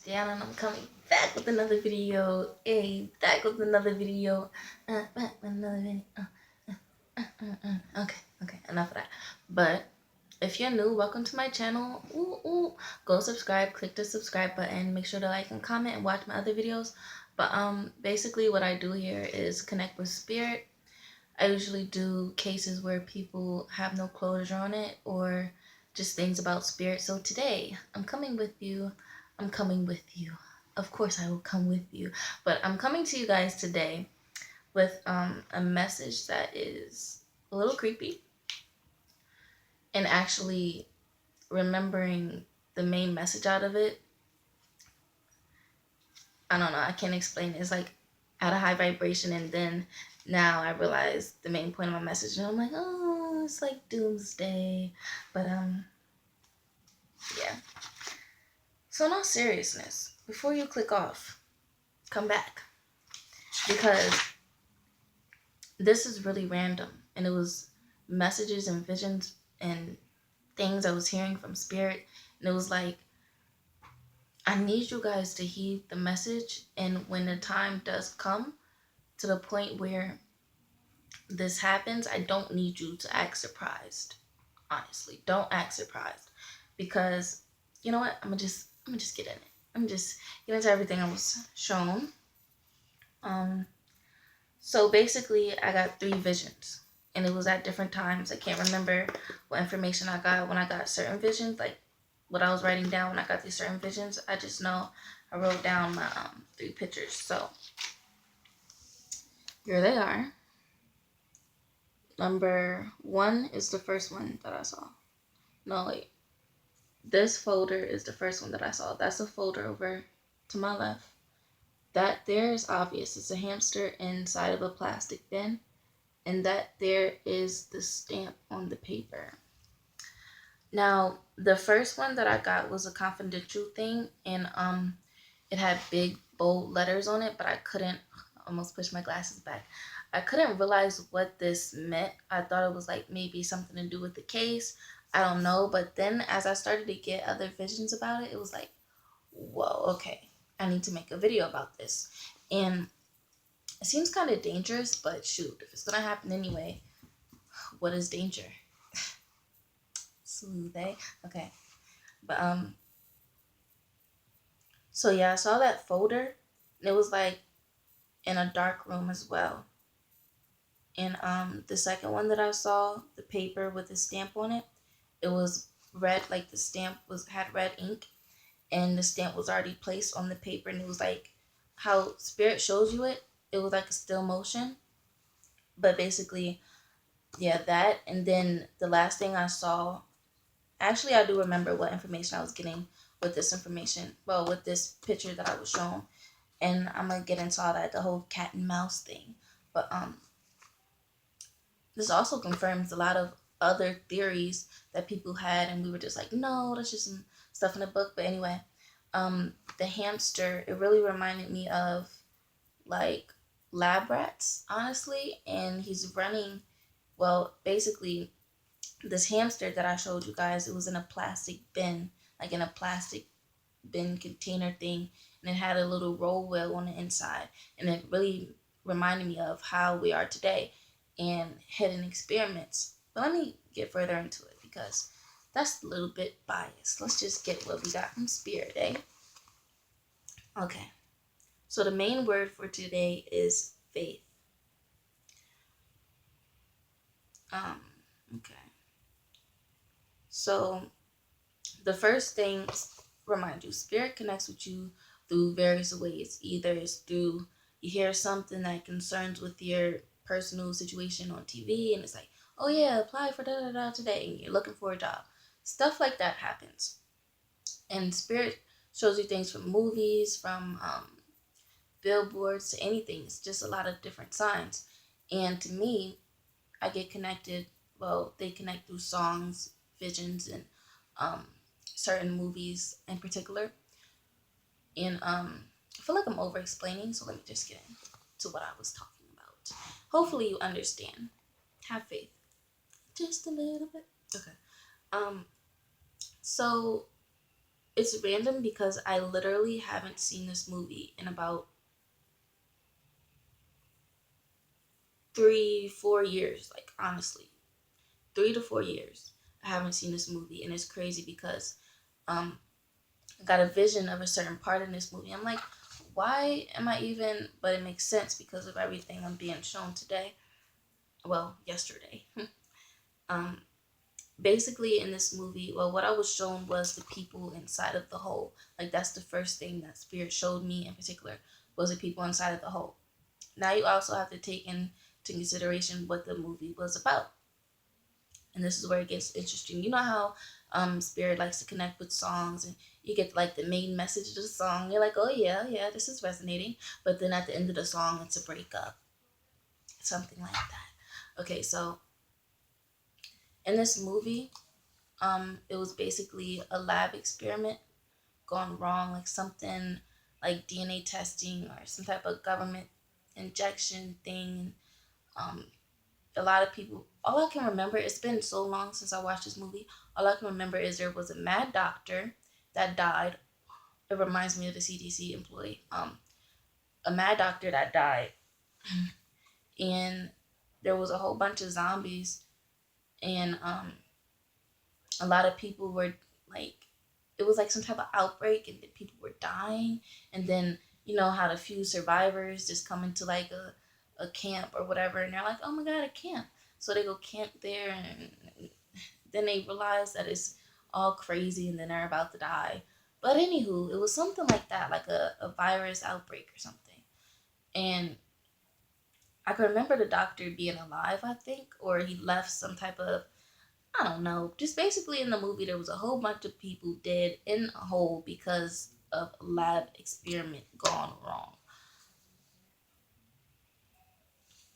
down and I'm coming back with another video. Hey, back with another video. Back with another video. Okay, enough of that. But if you're new, welcome to my channel. Go subscribe, click the subscribe button, make sure to like and comment and watch my other videos. But basically what I do here is connect with spirit. I usually do cases where people have no closure on it or just things about spirit. So today I'm coming with you. I'm coming with you. Of course I will come with you. But I'm coming to you guys today with a message that is a little creepy, and actually remembering the main message out of it. I don't know, I can't explain it. It's like at a high vibration, and then now I realize the main point of my message, and I'm like, oh, it's like doomsday. But yeah. So in all seriousness, before you click off, come back, because this is really random, and it was messages and visions and things I was hearing from spirit, and it was like, I need you guys to heed the message, and when the time does come to the point where this happens, I don't need you to act surprised. Honestly, don't act surprised, because you know what? I'm gonna just get in it. I'm just get into everything I was shown. Um, so basically, I got 3 visions, and it was at different times. I can't remember what information I got when I got certain visions, like what I was writing down when I got these certain visions. I just know I wrote down my 3 pictures. So here they are. Number 1 is the first one that I saw. No, wait. This folder is the first one that I saw. That's a folder over to my left. That there is obvious. It's a hamster inside of a plastic bin. And that there is the stamp on the paper. Now, the first one that I got was a confidential thing, and it had big bold letters on it, but I couldn't, almost push my glasses back. I couldn't realize what this meant. I thought it was like maybe something to do with the case. I don't know. But then as I started to get other visions about it, it was like, whoa, okay, I need to make a video about this. And it seems kind of dangerous, but shoot, if it's gonna happen anyway, what is danger? Smooth, eh? Okay. But so yeah, I saw that folder, and it was like in a dark room as well. And the second one that I saw, the paper with the stamp on it, it was red, like the stamp was had red ink, and the stamp was already placed on the paper, and it was like how spirit shows you it. It was like a still motion. But basically, yeah, that. And then the last thing I saw, actually I do remember what information I was getting with this information. Well, with this picture that I was shown. And I'm gonna get into all that, the whole cat and mouse thing. But this also confirms a lot of other theories that people had, and we were just like, no, that's just some stuff in the book. But anyway, the hamster, it really reminded me of like lab rats, honestly. And he's running, well, basically this hamster that I showed you guys, it was in a plastic bin, like in a plastic bin container thing, and it had a little roll wheel on the inside, and it really reminded me of how we are today and hidden experiments. But let me get further into it, because that's a little bit biased. Let's just get what we got from spirit, eh? Okay, so the main word for today is faith. um okay, so the first thing, remind you, spirit connects with you through various ways. Either it's through, you hear something that concerns with your personal situation on TV, and it's like, oh yeah, apply for da da da today, and you're looking for a job. Stuff like that happens. And spirit shows you things from movies, from billboards, to anything. It's just a lot of different signs. And to me, I get connected, well, they connect through songs, visions, and um, certain movies in particular. And I feel like I'm over explaining, so let me just get into what I was talking about. Hopefully you understand. Have faith. Just a little bit. Okay. Um, so It's random because I literally haven't seen this movie in about 3, 4 years. Like, honestly, 3 to 4 years. I haven't seen this movie, and it's crazy because um, I got a vision of a certain part in this movie. I'm like, why am I even? But it makes sense because of everything I'm being shown today. Well, yesterday. um, Basically, in this movie, well, what I was shown was the people inside of the hole. Like, that's the first thing that Spirit showed me in particular, was the people inside of the hole. Now you also have to take into consideration what the movie was about. And this is where it gets interesting. You know how Spirit likes to connect with songs, and you get like the main message of the song. You're like, oh yeah, yeah, this is resonating. But then at the end of the song, it's a breakup, something like that. Okay, so in this movie, it was basically a lab experiment gone wrong, like something like DNA testing or some type of government injection thing. Um, a lot of people, all I can remember, it's been so long since I watched this movie, all I can remember is there was a mad doctor that died. It reminds me of a CDC employee. A mad doctor that died, and there was a whole bunch of zombies, and a lot of people were like, it was like some type of outbreak, and people were dying, and then you know how the few survivors just come into like a camp or whatever, and they're like, oh my god, a camp. So they go camp there, and then they realize that it's all crazy, and then they're about to die. But anywho, it was something like that, like a virus outbreak or something. And I can remember the doctor being alive, I think, or he left some type of, I don't know. Just basically in the movie, there was a whole bunch of people dead in a hole because of a lab experiment gone wrong.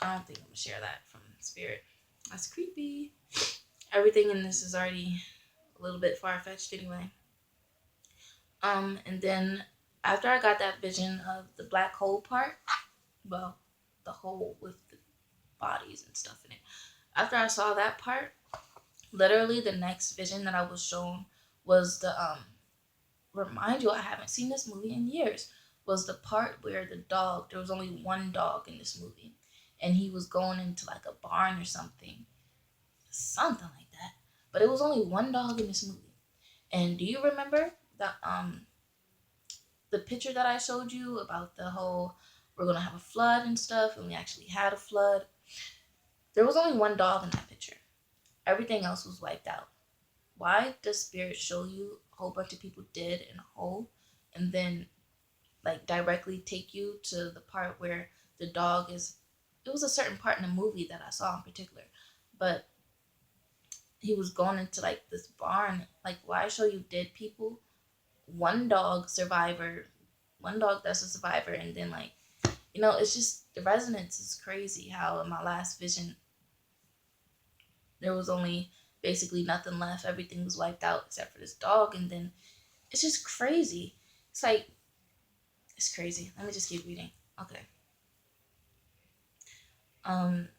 I don't think I'm gonna share that from Spirit. That's creepy. Everything in this is already a little bit far fetched anyway. And then after I got that vision of the black hole part, well, the hole with the bodies and stuff in it. After I saw that part, literally the next vision that I was shown was the remind you, I haven't seen this movie in years, was the part where the dog, there was only one dog in this movie, and he was going into like a barn or something like that. But it was only one dog in this movie. And do you remember the picture that I showed you about the whole we're gonna have a flood and stuff, and we actually had a flood? There was only one dog in that picture. Everything else was wiped out. Why does Spirit show you a whole bunch of people dead in a hole, and then like directly take you to the part where the dog is? It was a certain part in the movie that I saw in particular, but he was going into like this barn. Like, why show you dead people? One dog survivor, one dog that's a survivor, and then like, you know, it's just the resonance is crazy. How in my last vision there was only basically nothing left. Everything was wiped out except for this dog, and then it's just crazy. It's like, it's crazy. Let me just keep reading. Okay. Um,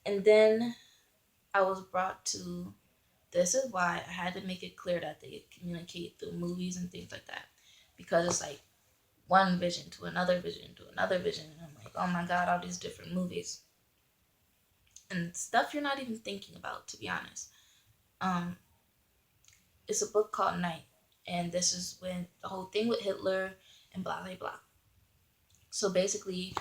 and then I was brought to, this is why I had to make it clear that they communicate through movies and things like that. Because it's like one vision to another vision to another vision. And I'm like, oh my God, all these different movies. And stuff you're not even thinking about, to be honest. Um, it's a book called Night. And this is when the whole thing with Hitler and blah, blah, blah. So basically,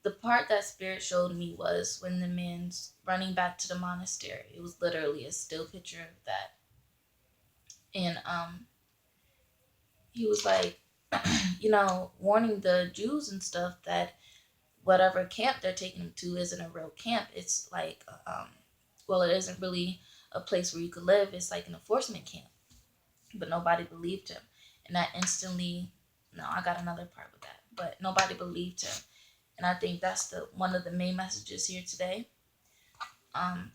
the part that Spirit showed me was when the man's running back to the monastery. It was literally a still picture of that. And he was like, you know, warning the Jews and stuff that whatever camp they're taking him to isn't a real camp. It's like, well, it isn't really a place where you could live. It's like an enforcement camp. But nobody believed him. And I instantly, no, I got another part with that. But nobody believed him. And I think that's the one of the main messages here today. Um,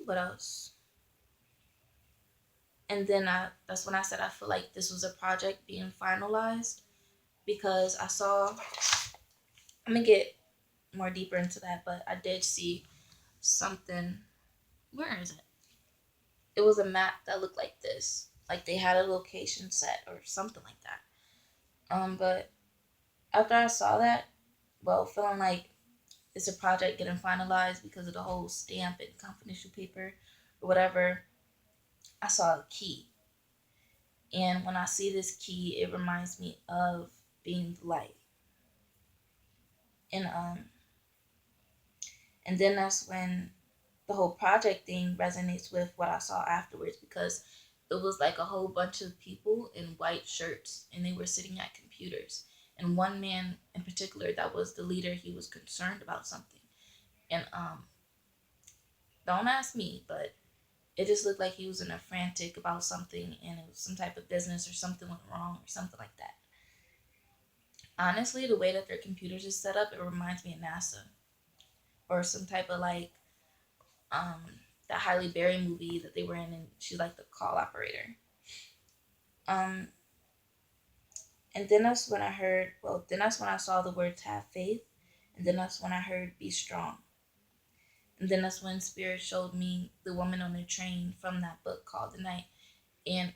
what else? And then that's when I said I feel like this was a project being finalized, because I saw, I'm gonna get more deeper into that, but I did see something. Where is it? It was a map that looked like this. like they had a location set or something like that. But after I saw that, well, feeling like it's a project getting finalized because of the whole stamp and confidential paper or whatever, I saw a key. And when I see this key, it reminds me of being the light. And and then that's when the whole project thing resonates with what I saw afterwards, because it was like a whole bunch of people in white shirts and they were sitting at computers. And one man in particular that was the leader, he was concerned about something. And don't ask me, but it just looked like he was in a frantic about something, and it was some type of business or something went wrong or something like that. Honestly, the way that their computers is set up, it reminds me of NASA or some type of like um that Halle Berry movie that they were in, and she's like the call operator. Um, and then that's when I heard. Well, then that's when I saw the words "have faith," and then that's when I heard "be strong," and then that's when Spirit showed me the woman on the train from that book called The Night, and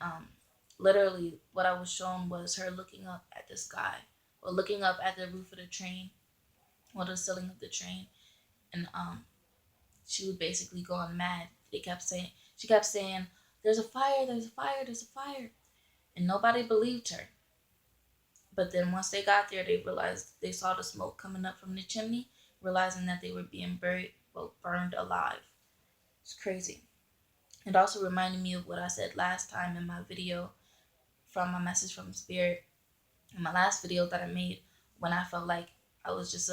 literally what I was shown was her looking up at the sky, or looking up at the roof of the train, or the ceiling of the train, and she was basically going mad. She kept saying, "There's a fire! There's a fire! There's a fire!" And nobody believed her. But then once they got there, they realized they saw the smoke coming up from the chimney, realizing that they were being burned alive. It's crazy. It also reminded me of what I said last time in my video from my message from Spirit, in my last video that I made, when I felt like I was just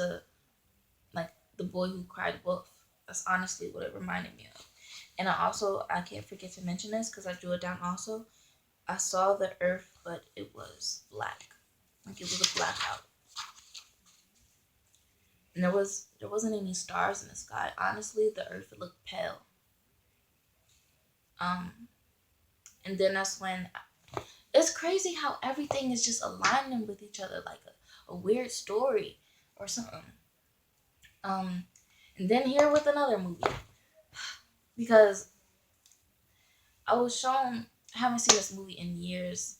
like the boy who cried wolf. That's honestly what it reminded me of. And I can't forget to mention this because I drew it down also. I saw the earth, but it was black. Like it was a blackout. And there wasn't any stars in the sky. Honestly, the earth looked pale. Um, and then that's when it's crazy how everything is just aligning with each other like a weird story or something. Um, and then here with another movie, because I was shown, I haven't seen this movie in years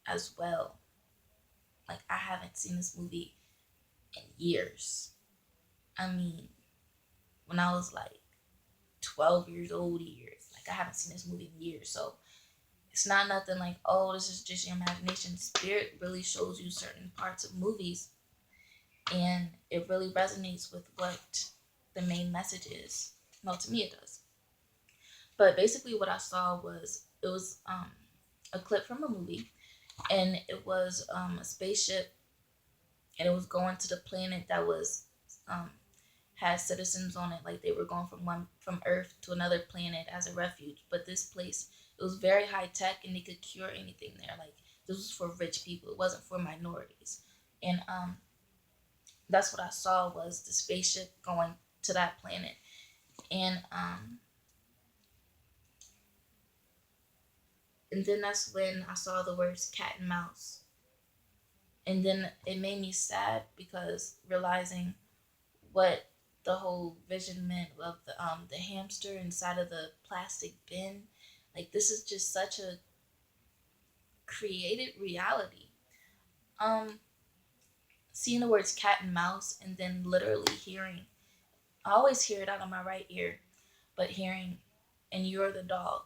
as well. Like I haven't seen this movie in years. I mean, when I was like 12 years old, years. Like I haven't seen this movie in years, so it's not nothing like, oh, this is just your imagination. Spirit really shows you certain parts of movies, and it really resonates with what the main message is. Well, to me, it does. But basically, what I saw was it was a clip from a movie, and it was a spaceship, and it was going to the planet that was um, had citizens on it, like they were going from Earth to another planet as a refuge. But this place, it was very high tech, and they could cure anything there. Like this was for rich people, it wasn't for minorities. And that's what I saw was the spaceship going to that planet. And then that's when I saw the words cat and mouse. And then it made me sad because realizing what the whole vision meant of the hamster inside of the plastic bin. Like this is just such a created reality. Um, Seeing the words cat and mouse and then literally hearing, I always hear it out of my right ear, but hearing, and you're the dog.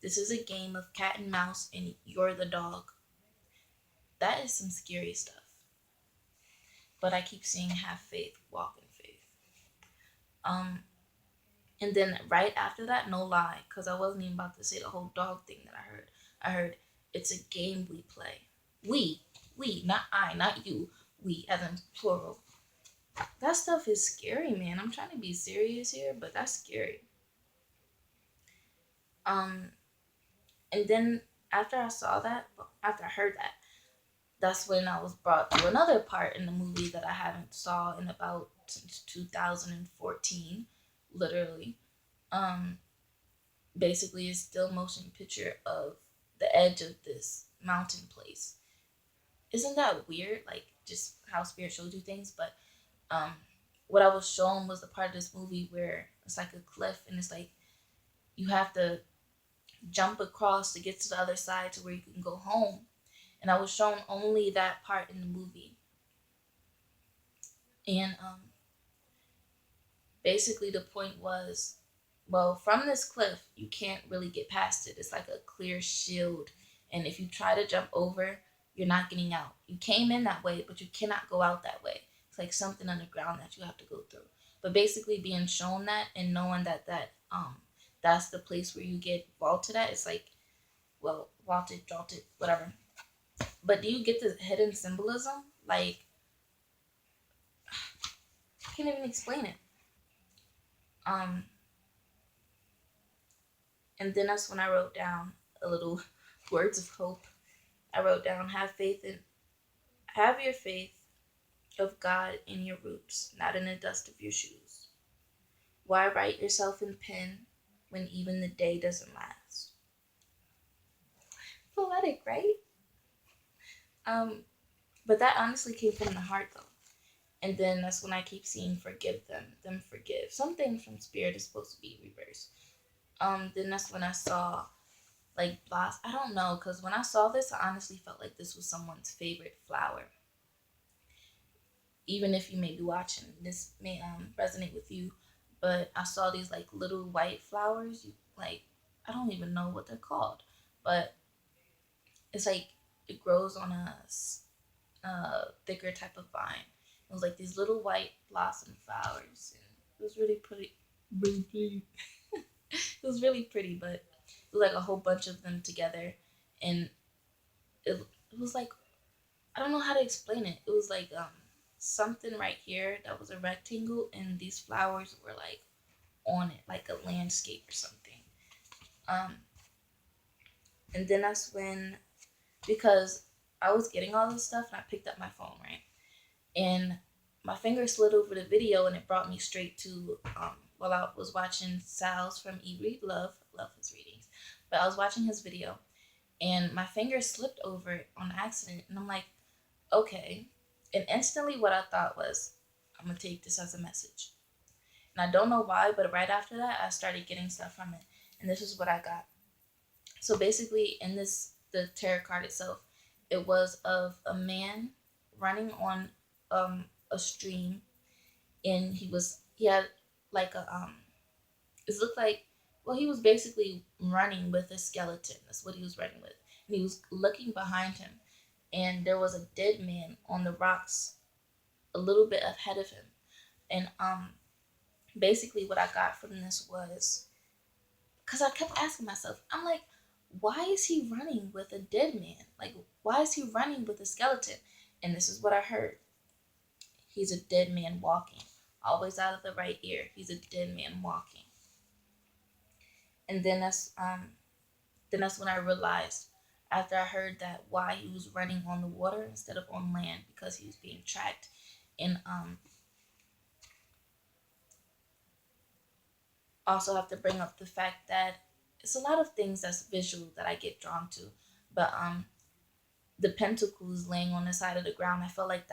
This is a game of cat and mouse, and you're the dog. That is some scary stuff. But I keep seeing have faith, walk in faith. Um, And then right after that, no lie, because I wasn't even about to say the whole dog thing that I heard. I heard it's a game we play. We, not I, not you. We, as in plural. That stuff is scary, man. I'm trying to be serious here, but that's scary. Um, and then after I saw that, after I heard that, that's when I was brought to another part in the movie that I haven't saw in about since 2014, literally. Um, Basically a still motion picture of the edge of this mountain place. Isn't that weird? Like just how Spirit shows you things, but um what I was shown was the part of this movie where it's like a cliff and it's like you have to jump across to get to the other side to where you can go home. And I was shown only that part in the movie. And basically the point was, well, from this cliff you can't really get past it. It's like a clear shield, and if you try to jump over, you're not getting out. You came in that way, but you cannot go out that way. It's like something underground that you have to go through. But basically being shown that and knowing that that's the place where you get vaulted at, it's like, well, vaulted, jolted, whatever. But do you get the hidden symbolism? Like, I can't even explain it. um And then that's when I wrote down a little words of hope. I wrote down, have your faith of God in your roots, not in the dust of your shoes. Why write yourself in pen when even the day doesn't last? Poetic, right? Um, but that honestly came from the heart though. And then that's when I keep seeing forgive them forgive. Something from spirit is supposed to be reversed. Then that's when I saw like blossom. I don't know, because when I saw this, I honestly felt like this was someone's favorite flower. Even if you may be watching, this may resonate with you. But I saw these like little white flowers. Like, I don't even know what they're called, but it's like it grows on a thicker type of vine. It was like these little white blossom flowers, and it was really pretty. Really pretty. It was really pretty, but it was like a whole bunch of them together, and it was like, I don't know how to explain it. It was like something right here that was a rectangle, and these flowers were like on it, like a landscape or something. Um, and then that's when, because I was getting all this stuff, and I picked up my phone, right, and my finger slid over the video, and it brought me straight to while I was watching Sal's from E-Read love his readings, but I was watching his video, and my finger slipped over it on accident, and I'm like, okay. And instantly what I thought was, I'm gonna take this as a message. And I don't know why, but right after that I started getting stuff from it. And this is what I got. So basically in the tarot card itself, it was of a man running on a stream, and he had like it looked like, well, he was basically running with a skeleton. That's what he was running with. And he was looking behind him, and there was a dead man on the rocks a little bit ahead of him. And basically what I got from this was, because I kept asking myself, I'm like, why is he running with a dead man? Like, why is he running with a skeleton? And this is what I heard. He's a dead man walking. Always out of the right ear. He's a dead man walking. And then that's when I realized, after I heard that, why he was running on the water instead of on land, because he was being tracked. And also have to bring up the fact that it's a lot of things that's visual that I get drawn to. But the pentacles laying on the side of the ground, I felt like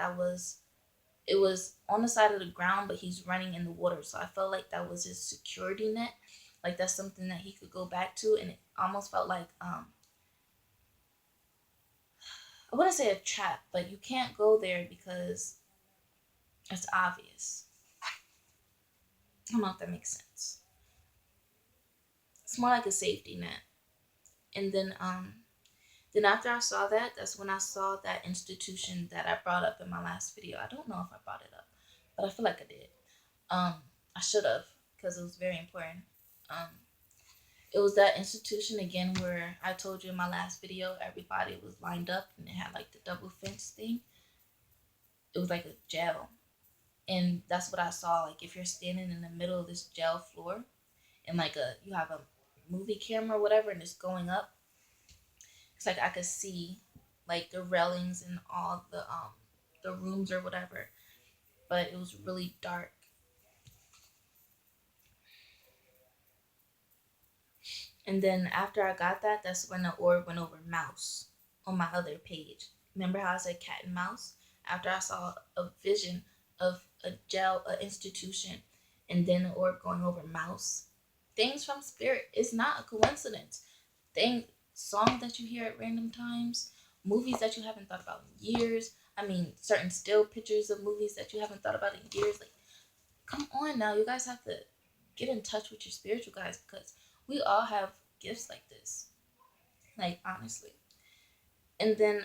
it was on the side of the ground, but he's running in the water. So I felt like that was his security net. Like that's something that he could go back to, and it almost felt like I wouldn't say a trap, but you can't go there because it's obvious. I don't know if that makes sense. It's more like a safety net. And then after I saw that, that's when I saw that institution that I brought up in my last video. I don't know if I brought it up, but I feel like I did. Um, I should have, because it was very important. Um, it was that institution again where I told you in my last video, everybody was lined up and it had like the double fence thing. It was like a jail, and that's what I saw. Like if you're standing in the middle of this jail floor, and like you have a movie camera or whatever, and it's going up, it's like I could see like the railings and all the rooms or whatever, but it was really dark. And then after I got that, that's when the orb went over mouse on my other page. Remember how I said cat and mouse? After I saw a vision of a jail, a institution, and then the orb going over mouse. Things from spirit. It's not a coincidence. thing, songs that you hear at random times, movies that you haven't thought about in years. I mean, certain still pictures of movies that you haven't thought about in years. Like, come on now, you guys have to get in touch with your spiritual guys because we all have gifts like this. Like, honestly. And then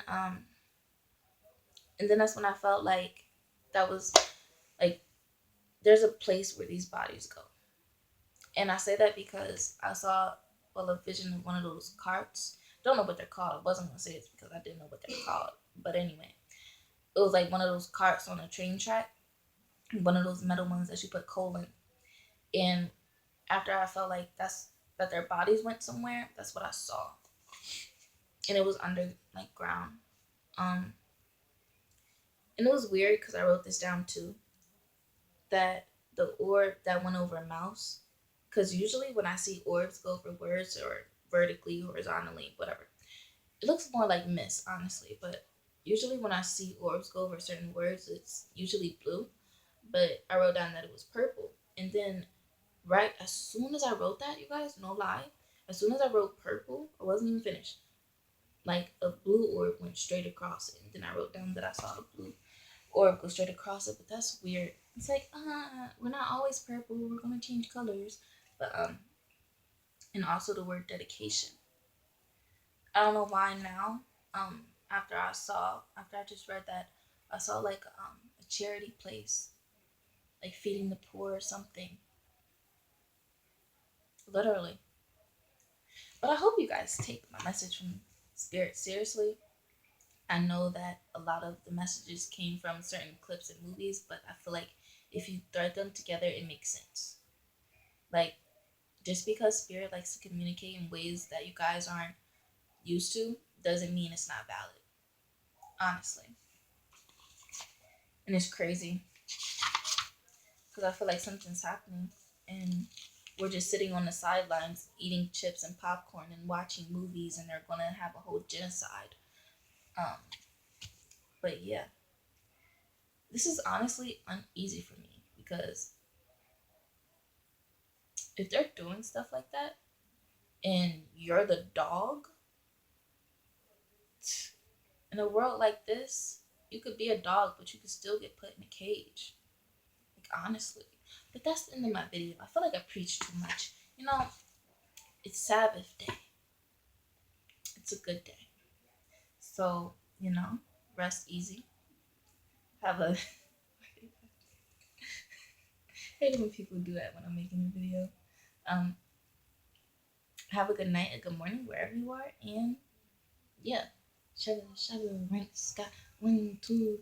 that's when I felt like that was like there's a place where these bodies go. And I say that because I saw a vision of one of those carts. Don't know what they're called. I wasn't gonna say it's because I didn't know what they're called. But anyway, it was like one of those carts on a train track, one of those metal ones that you put coal in. And after I felt like that their bodies went somewhere, that's what I saw. And it was under like ground. Um, and it was weird because I wrote this down too. That the orb that went over a mouse, because usually when I see orbs go over words or vertically, horizontally, whatever, it looks more like mist, honestly. But usually when I see orbs go over certain words, it's usually blue. But I wrote down that it was purple, and then right as soon as I wrote that, you guys, no lie, as soon as I wrote purple, I wasn't even finished. Like a blue orb went straight across it, and then I wrote down that I saw a blue orb go straight across it. But that's weird. It's like, we're not always purple. We're gonna change colors. But and also the word dedication. I don't know why now. After I just read that, I saw like a charity place, like feeding the poor or something, literally. But I hope you guys take my message from Spirit seriously. I know that a lot of the messages came from certain clips and movies, but I feel like if you thread them together, it makes sense. Like, just because Spirit likes to communicate in ways that you guys aren't used to doesn't mean it's not valid, honestly. And it's crazy because I feel like something's happening and we're just sitting on the sidelines eating chips and popcorn and watching movies and they're going to have a whole genocide. Um, but yeah, this is honestly uneasy for me because if they're doing stuff like that and you're the dog, in a world like this, you could be a dog, but you could still get put in a cage. Like, honestly. But that's the end of my video. I feel like I preach too much. You know, it's Sabbath day. It's a good day. So, rest easy. Have a. I hate when people do that when I'm making a video. Um, have a good night, a good morning, wherever you are. And yeah. Shabba, shabba, rank, sky, 1, 2,